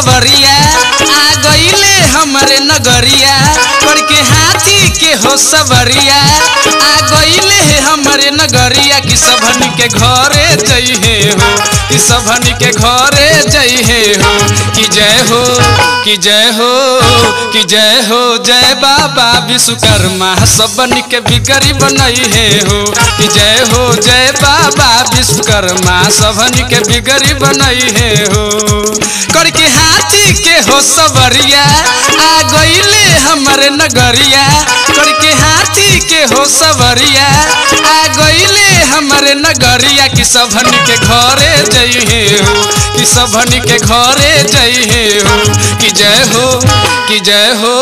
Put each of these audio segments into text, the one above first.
सवरिया आ गईले हमरे नगरिया करके हाथी के हो सवरिया आ गईले हमरे नगरिया कि सबनी के घरे जइहे हो कि सबनी के घरे जइहे हो कि जय हो कि जय हो कि जय हो जय बाबा विश्वकर्मा सबनी के बिगड़ी बनइहे हो कि जय हो जय बाबा विश्वकर्मा सबनी के बिगड़ी बनइहे हो करके हाथी के हो सवरिया आ गईले हमरे नगरिया करके हाथी के हो सवरिया आ गईले हमरे नगरिया कि सबनी के घरे जइहे हो कि सबनी के घरे जइहे हो कि जय हो कि जय हो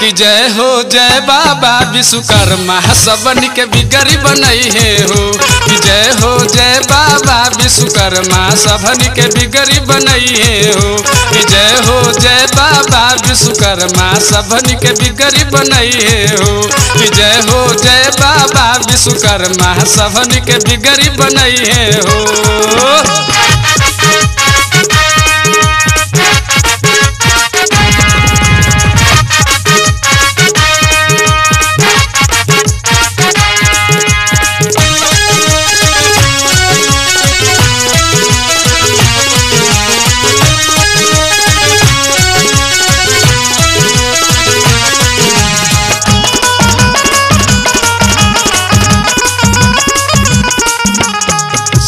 कि जय हो जय बाबा विश्वकर्मा सबनी के बिगड़ी बनइहे हो कि जय हो जय बाबा विश्वकर्मा सबनी के बिगड़ी बनइहे हो कि जय हो जय बाबा विश्वकर्मा सबनी के बिगड़ी बनइहे हो कि जय हो जय बाबा विश्वकर्मा सबनी के बिगड़ी बनइहे हो।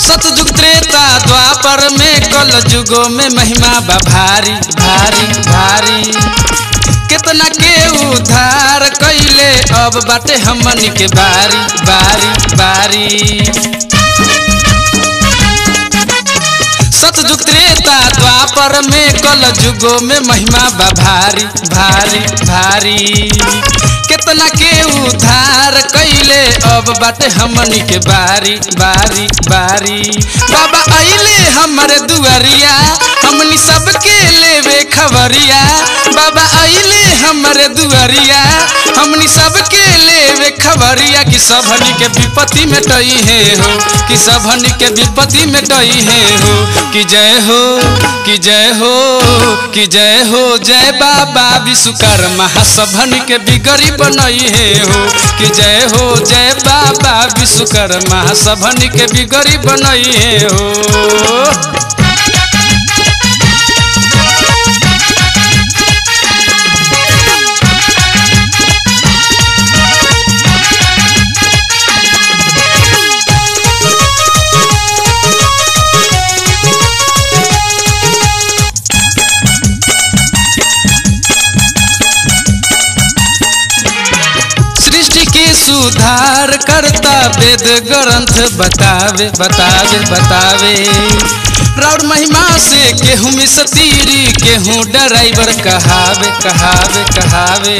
सतयुग त्रेता द्वापर में कल युगों में महिमा बा भारी भारी भारी कितना के उद्धार कैले अब बाटे हमनी के बारी बारी बारी सतयुग त्रेता द्वापर में कल युगों में महिमा बा भारी भारी भारी कितना के उद्धार कैले अब बाटे हमनी के बारी बारी बारी बाबा आइले हमरे दुआरिया हमनी सबके लेवे खबरिया बाबा आइले हमरे दुआरिया हमनी सबके लेवे खबरिया कि सबनी के विपत्ति मिटइहे हो कि सबनी के विपत्ति मिटइहे हो कि जय हो कि जय हो कि जय हो जय बाबा विश्वकर्मा सबनी के बिगड़ी बनइहे हो कि जय हो जय बाबा विश्वकर्मा सबनी के बिगड़ी बनइहे हो। सुधार करता वेद ग्रंथ बतावे बतावे बतावे राउर महिमा से केहू मिसतीरी केहू ड्राइवर कहावे कहावे कहावे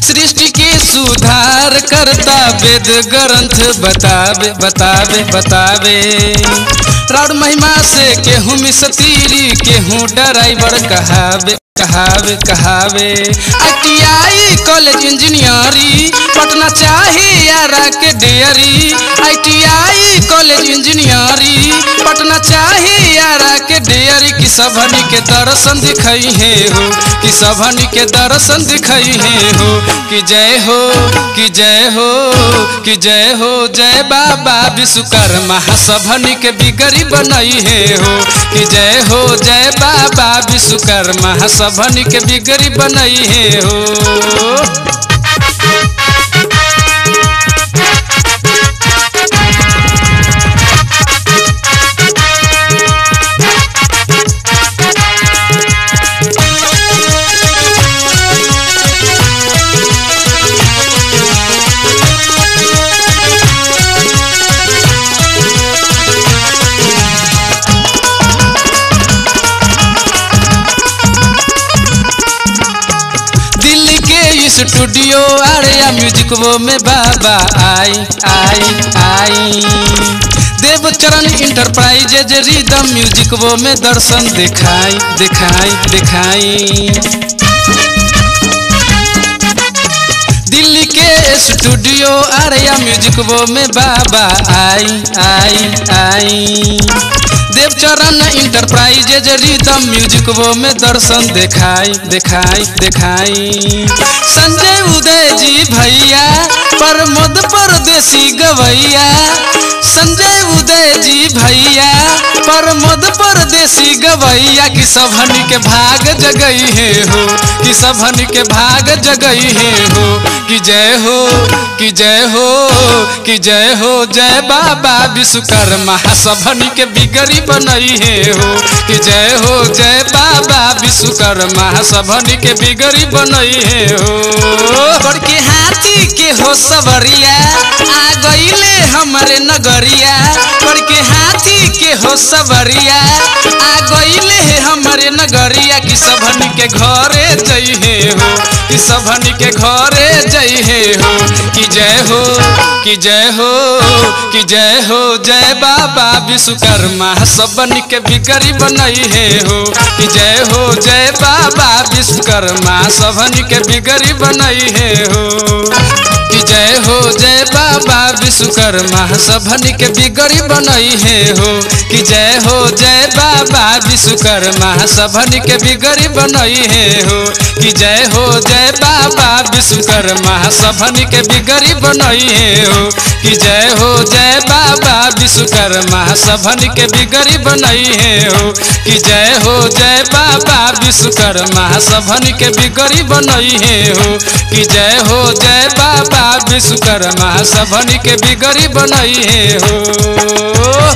सृष्टि के सुधार करता वेद ग्रंथ बतावे बतावे बतावे राउर महिमा से केहू मिसतीरी केहू ड्राइवर कहावे कहावे कहावे ITI कॉलेज इंजीनियरी पटना चाहे यारा के डेयरी ITI कॉलेज इंजीनियरी पटना चाहे यारा के डेयरी कि सबनी के दर्शन दिखइहे हो कि सबनी के दर्शन दिखइहे हो कि जय हो कि जय हो कि जय हो जय बाबा विश्वकर्मा सबनी के बिगड़ी बनइहे हो कि जय हो जय बाबा विश्वकर्मा सबनी के बिगड़ी बनइहे हो। स्टूडियो आर्या म्यूजिक वो में बाबा आई आई आई देवचरण इंटरप्राइजेज रिदम म्यूजिक वो में दर्शन दिखाई दिखाई दिखाई दिल्ली के स्टूडियो आर्या म्यूजिक वो में बाबा आई आई आई देवचरण इंटरप्राइजेज रिदम म्यूजिक वो में दर्शन देखाई देखाई देखाई। संजय उदय जी भैया प्रमोद परदेसी गवैया। संजय उदय जी भैया प्रमोद परदेसी गवैया कि सबहनी के भाग जगई है हो, कि सबहनी के भाग जगई है हो। कि जय हो, कि जय हो, कि जय हो, जय बाबा विश्वकर्मा सबहनी के बिगड़ी बनई है हो। कि जय हो, जय बाबा विश्वकर्मा सबहनी के बिगड़ी बनई है हो। पर के हाथी के हो सवरिया आ गईले हमारे नगरिया। पर के हाथी के हो सवरिया आ गईले हमारे नगरिया कि सबहनी के घरे जई है हो, कि सबहनी के घरे जई है हो। कि जय हो, कि जय हो, कि जय हो, जय बाबा विश्वकर्मा सबहनी के बिगड़ी बनई है हो। कि जय हो, जय बाबा विश्वकर्मा सबहनी के बिगड़ी बनई है हो। कि जय हो, जय बाबा विश्वकर्मा सबहनी के बिगड़ी बनई है हो। कि जय हो, जय बाबा विश्वकर्मा सबहनी के बिगड़ी बनई है हो। कि जय हो, जय बाबा विश्वकर्मा सबहनी के बिगड़ी बनई है हो। कि जय हो, जय बाबा विश्वकर्मा सबहनी के बिगड़ी बनई है हो। कि जय हो, जय बाबा विश्वकर्मा सबहनी के बिगड़ी बनई है हो। कि जय हो, जय बाबा विश्वकर्मा सबहनी के बिगड़ी बनई है हो।